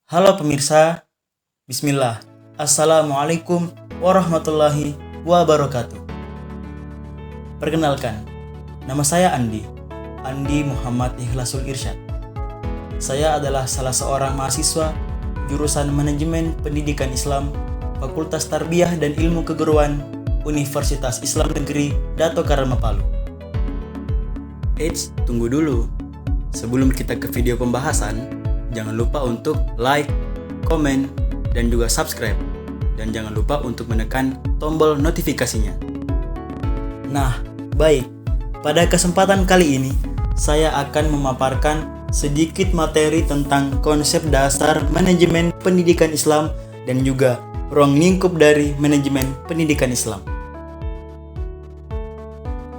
Halo pemirsa, Bismillah, Assalamualaikum warahmatullahi wabarakatuh. Perkenalkan, nama saya Andi Muhammad Ikhlasul Irsyad. Saya adalah salah seorang mahasiswa jurusan Manajemen Pendidikan Islam, Fakultas Tarbiyah dan Ilmu Keguruan, Universitas Islam Negeri Dato Karama Palu. Eits, tunggu dulu. Sebelum kita ke video pembahasan, jangan lupa untuk like, komen, dan juga subscribe. Dan jangan lupa untuk menekan tombol notifikasinya. Nah, baik. Pada kesempatan kali ini, saya akan memaparkan sedikit materi tentang konsep dasar manajemen pendidikan Islam dan juga ruang lingkup dari manajemen pendidikan Islam.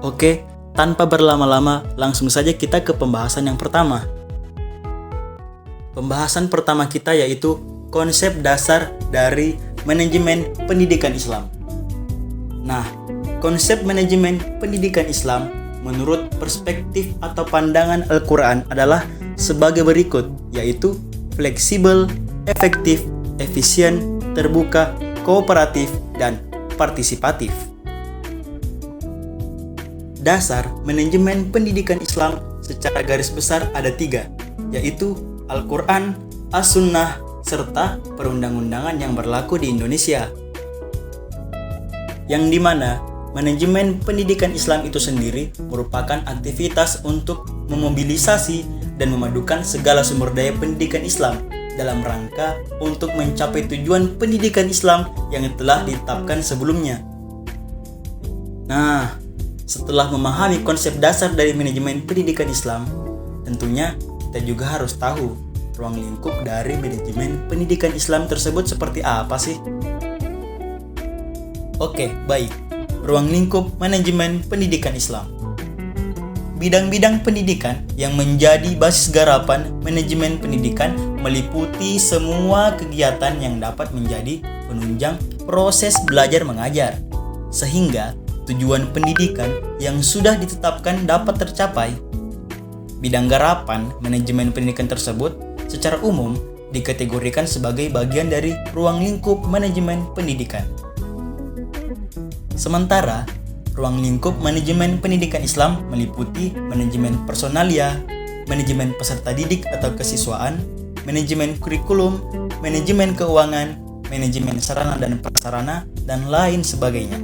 Oke, tanpa berlama-lama, langsung saja kita ke pembahasan yang pertama. Pembahasan pertama kita yaitu konsep dasar dari manajemen pendidikan Islam. Nah, konsep manajemen pendidikan Islam menurut perspektif atau pandangan Al-Quran adalah sebagai berikut, yaitu fleksibel, efektif, efisien, terbuka, kooperatif, dan partisipatif. Dasar manajemen pendidikan Islam secara garis besar ada 3, yaitu Al-Quran, As-Sunnah, serta perundang-undangan yang berlaku di Indonesia. Yang dimana manajemen pendidikan Islam itu sendiri merupakan aktivitas untuk memobilisasi dan memadukan segala sumber daya pendidikan Islam dalam rangka untuk mencapai tujuan pendidikan Islam yang telah ditetapkan sebelumnya. Nah, setelah memahami konsep dasar dari manajemen pendidikan Islam, tentunya kita juga harus tahu ruang lingkup dari manajemen pendidikan Islam tersebut seperti apa sih? Oke, baik. Ruang lingkup manajemen pendidikan Islam. Bidang-bidang pendidikan yang menjadi basis garapan manajemen pendidikan meliputi semua kegiatan yang dapat menjadi penunjang proses belajar mengajar, sehingga tujuan pendidikan yang sudah ditetapkan dapat tercapai. Bidang garapan manajemen pendidikan tersebut secara umum dikategorikan sebagai bagian dari ruang lingkup manajemen pendidikan. Sementara, ruang lingkup manajemen pendidikan Islam meliputi manajemen personalia, manajemen peserta didik atau kesiswaan, manajemen kurikulum, manajemen keuangan, manajemen sarana dan prasarana, dan lain sebagainya.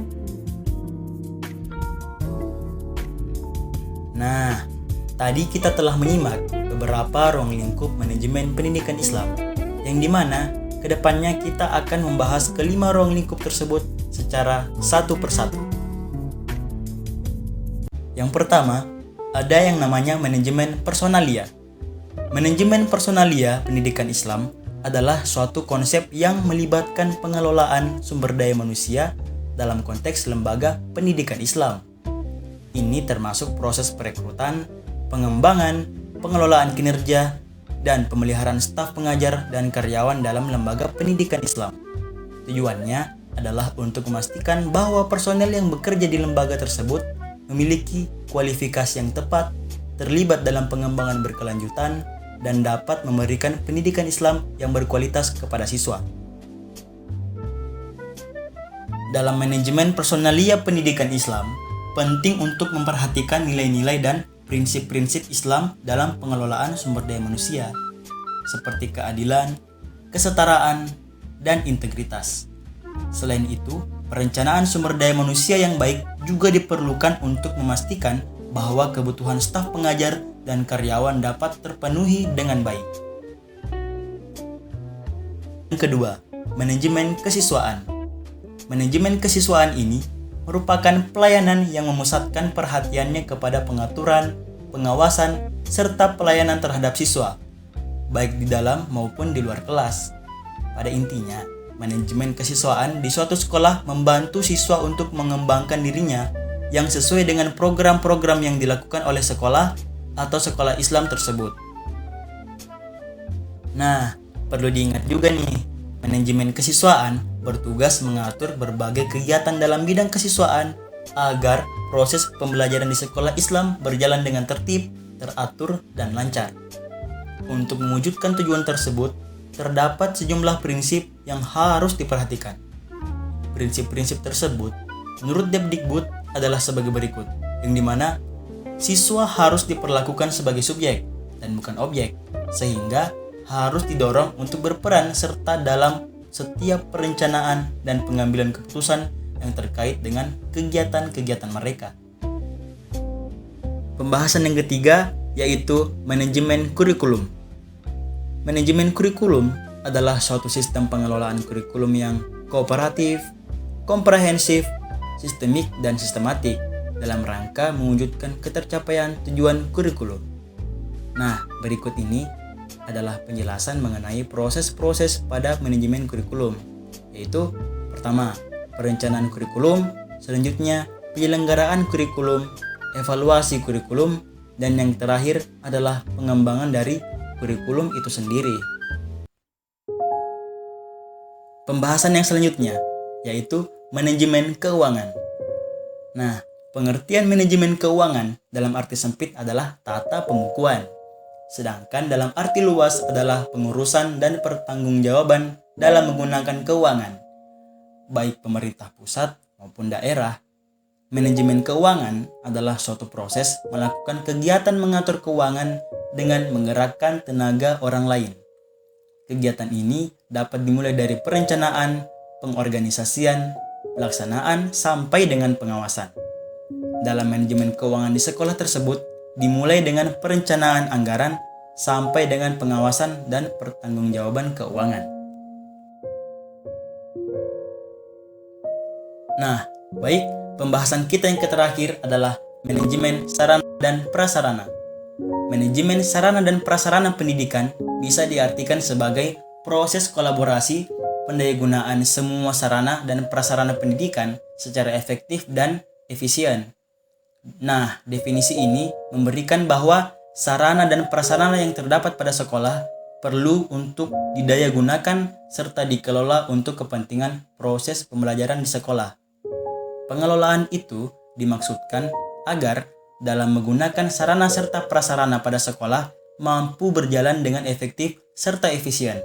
Nah, tadi kita telah menyimak beberapa ruang lingkup manajemen pendidikan Islam, yang dimana kedepannya kita akan membahas kelima ruang lingkup tersebut secara satu persatu. Yang pertama, ada yang namanya manajemen personalia. Manajemen personalia pendidikan Islam adalah suatu konsep yang melibatkan pengelolaan sumber daya manusia dalam konteks lembaga pendidikan Islam. Ini termasuk proses perekrutan, pengembangan, pengelolaan kinerja, dan pemeliharaan staf pengajar dan karyawan dalam lembaga pendidikan Islam. Tujuannya adalah untuk memastikan bahwa personel yang bekerja di lembaga tersebut memiliki kualifikasi yang tepat, terlibat dalam pengembangan berkelanjutan, dan dapat memberikan pendidikan Islam yang berkualitas kepada siswa. Dalam manajemen personalia pendidikan Islam, penting untuk memperhatikan nilai-nilai dan prinsip-prinsip Islam dalam pengelolaan sumber daya manusia, seperti keadilan, kesetaraan, dan integritas. Selain itu, perencanaan sumber daya manusia yang baik juga diperlukan untuk memastikan bahwa kebutuhan staf pengajar dan karyawan dapat terpenuhi dengan baik. Yang kedua, manajemen kesiswaan. Manajemen kesiswaan ini merupakan pelayanan yang memusatkan perhatiannya kepada pengaturan, pengawasan, serta pelayanan terhadap siswa, baik di dalam maupun di luar kelas. Pada intinya, manajemen kesiswaan di suatu sekolah membantu siswa untuk mengembangkan dirinya yang sesuai dengan program-program yang dilakukan oleh sekolah atau sekolah Islam tersebut. Nah, perlu diingat juga nih, manajemen kesiswaan bertugas mengatur berbagai kegiatan dalam bidang kesiswaan agar proses pembelajaran di sekolah Islam berjalan dengan tertib, teratur, dan lancar. Untuk mewujudkan tujuan tersebut, terdapat sejumlah prinsip yang harus diperhatikan. Prinsip-prinsip tersebut menurut Depdikbud adalah sebagai berikut, yang dimana siswa harus diperlakukan sebagai subjek dan bukan objek, sehingga harus didorong untuk berperan serta dalam setiap perencanaan dan pengambilan keputusan yang terkait dengan kegiatan-kegiatan mereka. Pembahasan yang ketiga yaitu manajemen kurikulum. Manajemen kurikulum adalah suatu sistem pengelolaan kurikulum yang kooperatif, komprehensif, sistemik, dan sistematik dalam rangka mewujudkan ketercapaian tujuan kurikulum. Nah, berikut ini adalah penjelasan mengenai proses-proses pada manajemen kurikulum, yaitu pertama, perencanaan kurikulum, selanjutnya penyelenggaraan kurikulum, evaluasi kurikulum, dan yang terakhir adalah pengembangan dari kurikulum itu sendiri. Pembahasan yang selanjutnya yaitu manajemen keuangan. Nah, pengertian manajemen keuangan dalam arti sempit adalah tata pembukuan. Sedangkan dalam arti luas adalah pengurusan dan pertanggungjawaban dalam menggunakan keuangan, baik pemerintah pusat maupun daerah. Manajemen keuangan adalah suatu proses melakukan kegiatan mengatur keuangan dengan menggerakkan tenaga orang lain. Kegiatan ini dapat dimulai dari perencanaan, pengorganisasian, pelaksanaan, sampai dengan pengawasan. Dalam manajemen keuangan di sekolah tersebut, dimulai dengan perencanaan anggaran sampai dengan pengawasan dan pertanggungjawaban keuangan. Nah, baik, pembahasan kita yang terakhir adalah manajemen sarana dan prasarana. Manajemen sarana dan prasarana pendidikan bisa diartikan sebagai proses kolaborasi pendayagunaan semua sarana dan prasarana pendidikan secara efektif dan efisien. Nah, definisi ini memberikan bahwa sarana dan prasarana yang terdapat pada sekolah perlu untuk didayagunakan serta dikelola untuk kepentingan proses pembelajaran di sekolah. Pengelolaan itu dimaksudkan agar dalam menggunakan sarana serta prasarana pada sekolah mampu berjalan dengan efektif serta efisien.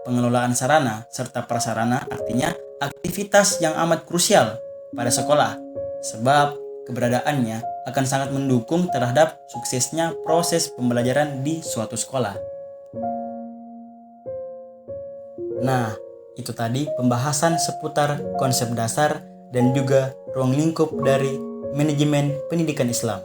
Pengelolaan sarana serta prasarana artinya aktivitas yang amat krusial pada sekolah, sebab keberadaannya akan sangat mendukung terhadap suksesnya proses pembelajaran di suatu sekolah. Nah, itu tadi pembahasan seputar konsep dasar dan juga ruang lingkup dari manajemen pendidikan Islam.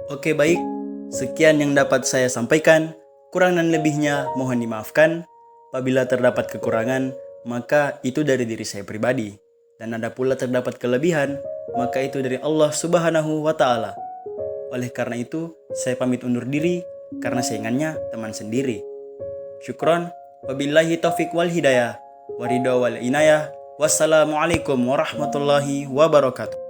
Oke, baik, sekian yang dapat saya sampaikan. Kurang dan lebihnya mohon dimaafkan. Apabila terdapat kekurangan, maka itu dari diri saya pribadi. Dan ada pula terdapat kelebihan, maka itu dari Allah Subhanahu wa Ta'ala. Oleh karena itu, saya pamit undur diri karena saingannya teman sendiri. Syukron, wabillahi taufiq wal hidayah, waridha wal inayah. Wassalamualaikum warahmatullahi wabarakatuh.